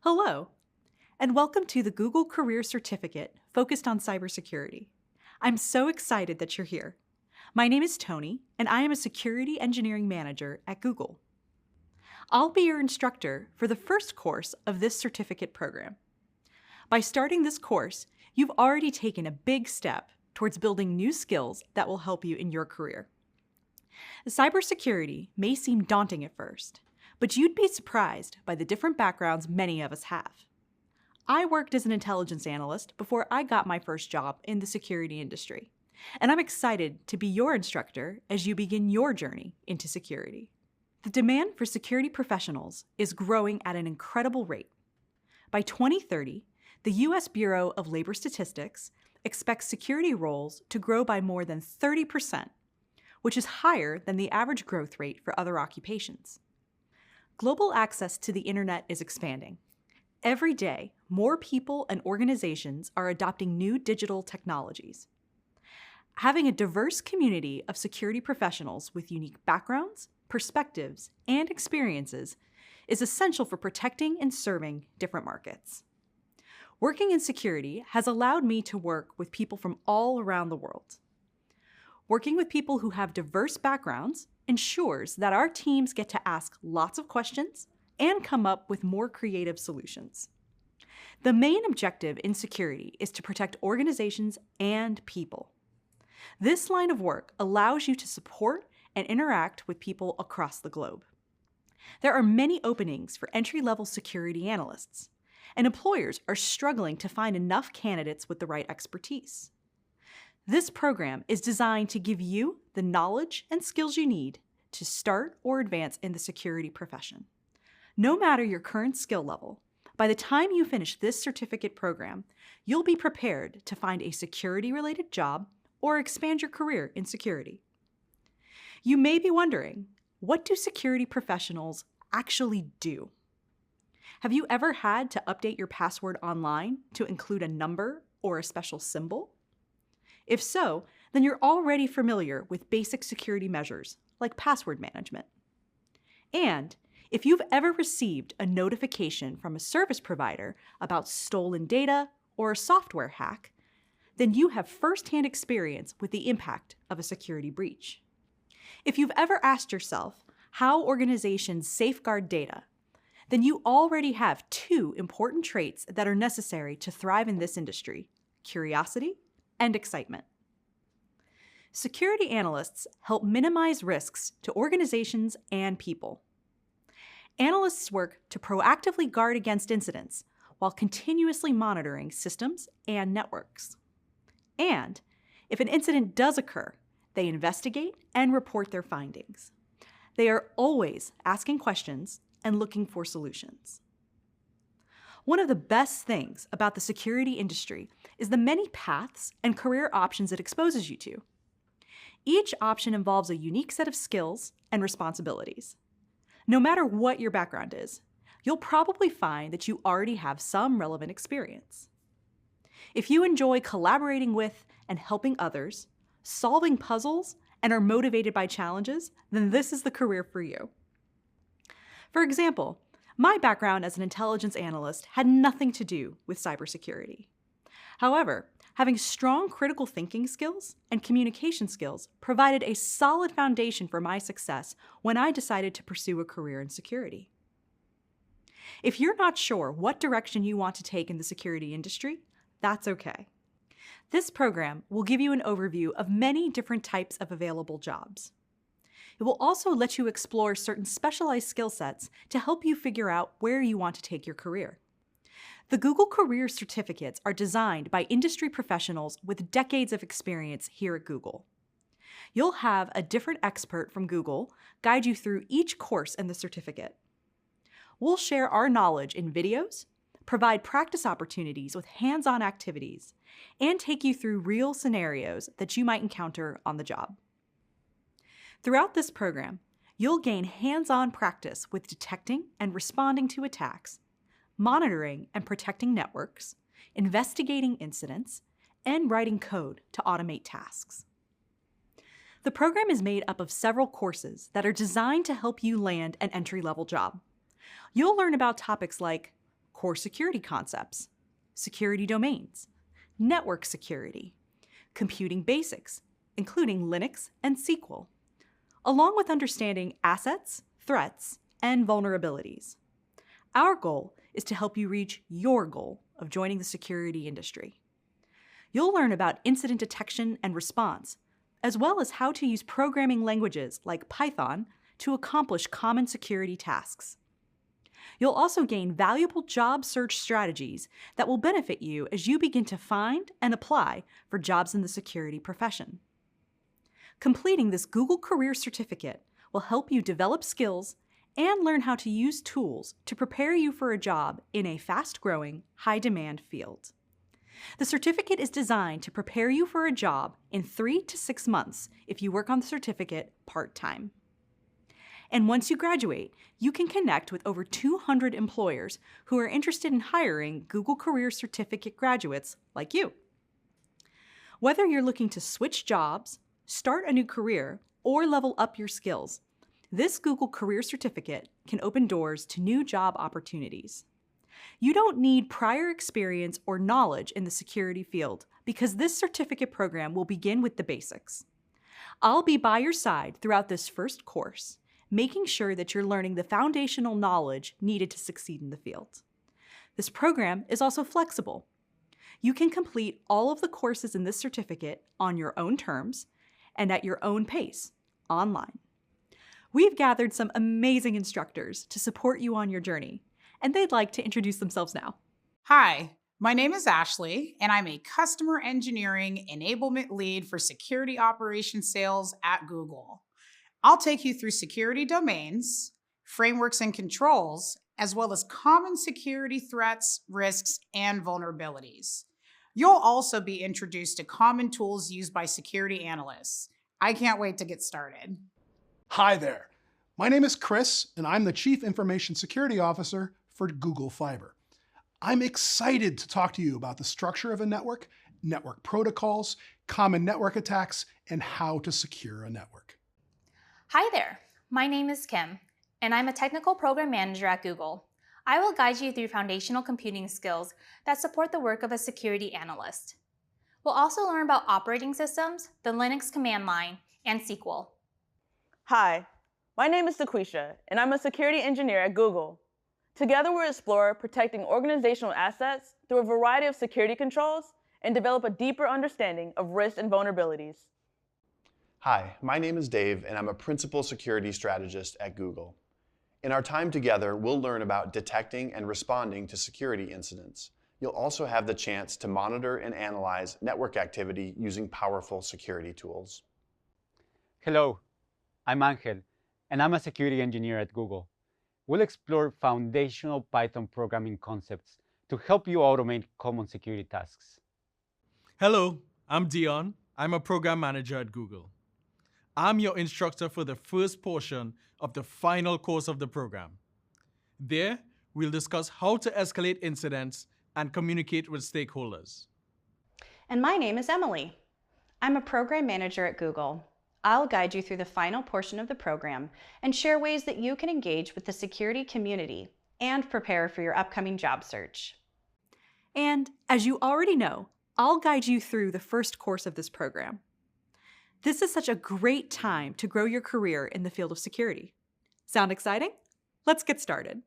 Hello, and welcome to the Google Career Certificate focused on cybersecurity. I'm so excited that you're here. My name is Tony, and I am a Security Engineering Manager at Google. I'll be your instructor for the first course of this certificate program. By starting this course, you've already taken a big step towards building new skills that will help you in your career. Cybersecurity may seem daunting at first, but you'd be surprised by the different backgrounds many of us have. I worked as an intelligence analyst before I got my first job in the security industry, and I'm excited to be your instructor as you begin your journey into security. The demand for security professionals is growing at an incredible rate. By 2030, the U.S. Bureau of Labor Statistics expects security roles to grow by more than 30%, which is higher than the average growth rate for other occupations. Global access to the internet is expanding. Every day, more people and organizations are adopting new digital technologies. Having a diverse community of security professionals with unique backgrounds, perspectives, and experiences is essential for protecting and serving different markets. Working in security has allowed me to work with people from all around the world. Working with people who have diverse backgrounds ensures that our teams get to ask lots of questions and come up with more creative solutions. The main objective in security is to protect organizations and people. This line of work allows you to support and interact with people across the globe. There are many openings for entry-level security analysts, and employers are struggling to find enough candidates with the right expertise. This program is designed to give you the knowledge and skills you need to start or advance in the security profession. No matter your current skill level, by the time you finish this certificate program, you'll be prepared to find a security-related job or expand your career in security. You may be wondering, what do security professionals actually do? Have you ever had to update your password online to include a number or a special symbol? If so, then you're already familiar with basic security measures like password management. And if you've ever received a notification from a service provider about stolen data or a software hack, then you have firsthand experience with the impact of a security breach. If you've ever asked yourself how organizations safeguard data, then you already have two important traits that are necessary to thrive in this industry: curiosity and excitement. Security analysts help minimize risks to organizations and people. Analysts work to proactively guard against incidents while continuously monitoring systems and networks. And if an incident does occur, they investigate and report their findings. They are always asking questions and looking for solutions. One of the best things about the security industry is the many paths and career options it exposes you to. Each option involves a unique set of skills and responsibilities. No matter what your background is, you'll probably find that you already have some relevant experience. If you enjoy collaborating with and helping others, solving puzzles, and are motivated by challenges, then this is the career for you. For example, my background as an intelligence analyst had nothing to do with cybersecurity. However, having strong critical thinking skills and communication skills provided a solid foundation for my success when I decided to pursue a career in security. If you're not sure what direction you want to take in the security industry, that's okay. This program will give you an overview of many different types of available jobs. It will also let you explore certain specialized skill sets to help you figure out where you want to take your career. The Google Career Certificates are designed by industry professionals with decades of experience here at Google. You'll have a different expert from Google guide you through each course in the certificate. We'll share our knowledge in videos, provide practice opportunities with hands-on activities, and take you through real scenarios that you might encounter on the job. Throughout this program, you'll gain hands-on practice with detecting and responding to attacks, monitoring and protecting networks, investigating incidents, and writing code to automate tasks. The program is made up of several courses that are designed to help you land an entry-level job. You'll learn about topics like core security concepts, security domains, network security, computing basics, including Linux and SQL, along with understanding assets, threats, and vulnerabilities. Our goal is to help you reach your goal of joining the security industry. You'll learn about incident detection and response, as well as how to use programming languages like Python to accomplish common security tasks. You'll also gain valuable job search strategies that will benefit you as you begin to find and apply for jobs in the security profession. Completing this Google Career Certificate will help you develop skills and learn how to use tools to prepare you for a job in a fast-growing, high-demand field. The certificate is designed to prepare you for a job in 3 to 6 months if you work on the certificate part-time. And once you graduate, you can connect with over 200 employers who are interested in hiring Google Career Certificate graduates like you. Whether you're looking to switch jobs, start a new career, or level up your skills, this Google Career Certificate can open doors to new job opportunities. You don't need prior experience or knowledge in the security field because this certificate program will begin with the basics. I'll be by your side throughout this first course, making sure that you're learning the foundational knowledge needed to succeed in the field. This program is also flexible. You can complete all of the courses in this certificate on your own terms and at your own pace, online. We've gathered some amazing instructors to support you on your journey, and they'd like to introduce themselves now. Hi, my name is Ashley, and I'm a customer engineering enablement lead for security operations sales at Google. I'll take you through security domains, frameworks and controls, as well as common security threats, risks, and vulnerabilities. You'll also be introduced to common tools used by security analysts. I can't wait to get started. Hi there. My name is Chris, and I'm the Chief Information Security Officer for Google Fiber. I'm excited to talk to you about the structure of a network, network protocols, common network attacks, and how to secure a network. Hi there. My name is Kim, and I'm a technical program manager at Google. I will guide you through foundational computing skills that support the work of a security analyst. We'll also learn about operating systems, the Linux command line, and SQL. Hi, my name is Daquisha, and I'm a security engineer at Google. Together we'll explore protecting organizational assets through a variety of security controls and develop a deeper understanding of risks and vulnerabilities. Hi, my name is Dave, and I'm a principal security strategist at Google. In our time together, we'll learn about detecting and responding to security incidents. You'll also have the chance to monitor and analyze network activity using powerful security tools. Hello, I'm Angel, and I'm a security engineer at Google. We'll explore foundational Python programming concepts to help you automate common security tasks. Hello, I'm Dion. I'm a program manager at Google. I'm your instructor for the first portion of the final course of the program. There, we'll discuss how to escalate incidents and communicate with stakeholders. And my name is Emily. I'm a program manager at Google. I'll guide you through the final portion of the program and share ways that you can engage with the security community and prepare for your upcoming job search. And as you already know, I'll guide you through the first course of this program. This is such a great time to grow your career in the field of security. Sound exciting? Let's get started.